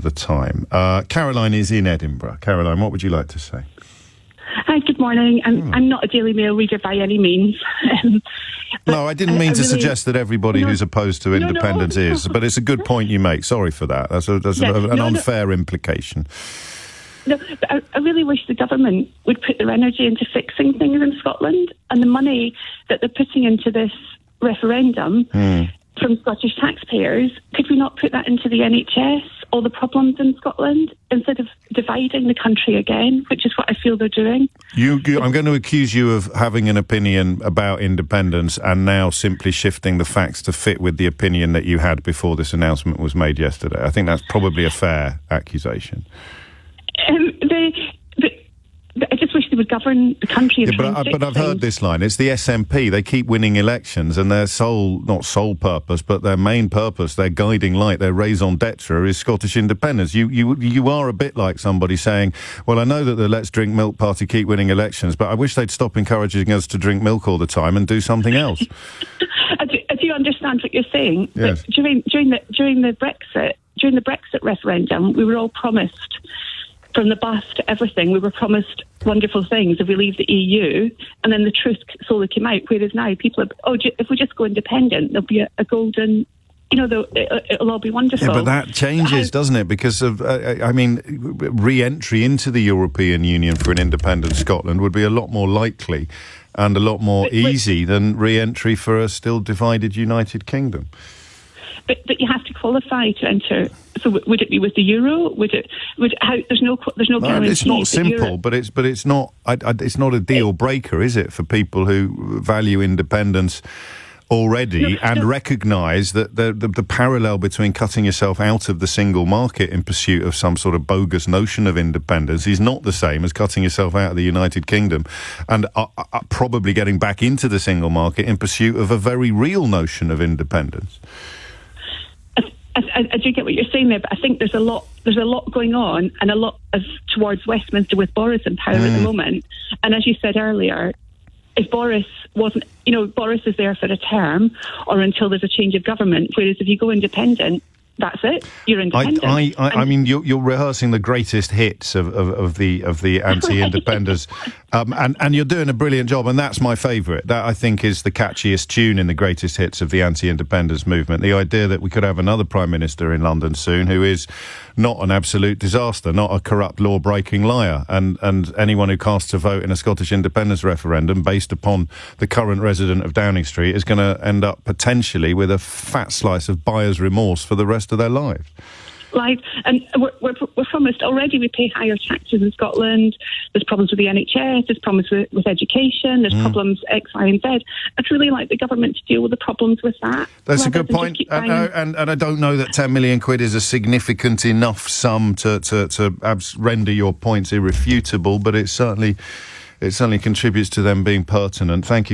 the time. Caroline is in Edinburgh. Caroline, what would you like to say? Hi, good morning. I'm not a Daily Mail reader by any means. No, I didn't mean to suggest that everybody who's opposed to independence is, but it's a good point you make. Sorry for that. That's an unfair implication. No, but I really wish the government would put their energy into fixing things in Scotland, and the money that they're putting into this referendum from Scottish taxpayers, could we not put that into the NHS, all the problems in Scotland, instead of dividing the country again, which is what I feel they're doing? I'm going to accuse you of having an opinion about independence and now simply shifting the facts to fit with the opinion that you had before this announcement was made yesterday. I think that's probably a fair accusation. I just wish they would govern the country. But I've heard this line. It's the SNP. They keep winning elections, and their not sole purpose, but their main purpose, their guiding light, their raison d'etre is Scottish independence. You are a bit like somebody saying, well, I know that the Let's Drink Milk Party keep winning elections, but I wish they'd stop encouraging us to drink milk all the time and do something else. I do understand what you're saying. Yes. But during the Brexit referendum, we were all promised, from the bus to everything, we were promised wonderful things if we leave the EU, and then the truth slowly came out. Whereas now people are, if we just go independent, there'll be a golden, it'll all be wonderful. Yeah, but that changes, doesn't it? Because of, re-entry into the European Union for an independent Scotland would be a lot more likely and a lot more easy than re-entry for a still divided United Kingdom. But you have to qualify to enter. So would it be with the euro? There's no guarantee. It's not simple, but it's not. It's not a deal breaker, is it, for people who value independence already and recognise that the parallel between cutting yourself out of the single market in pursuit of some sort of bogus notion of independence is not the same as cutting yourself out of the United Kingdom and probably getting back into the single market in pursuit of a very real notion of independence. I do get what you're saying there, but I think there's a lot going on, and a lot towards Westminster with Boris in power at the moment. And as you said earlier, if Boris wasn't, Boris is there for a term or until there's a change of government. Whereas if you go independent, that's it. You're independent. I mean, you're rehearsing the greatest hits of the anti-independents, and you're doing a brilliant job. And that's my favourite. That, I think, is the catchiest tune in the greatest hits of the anti-independence movement. The idea that we could have another Prime Minister in London soon who is not an absolute disaster, not a corrupt law-breaking liar, and anyone who casts a vote in a Scottish independence referendum based upon the current resident of Downing Street is going to end up potentially with a fat slice of buyer's remorse for the rest of their lives. Right, and we're promised already. We pay higher taxes in Scotland. There's problems with the NHS. There's problems with education. There's problems X, Y, and Z. I'd really like the government to deal with the problems with that. That's a good point. And I don't know that 10 million quid is a significant enough sum to render your points irrefutable, but it certainly contributes to them being pertinent. Thank you.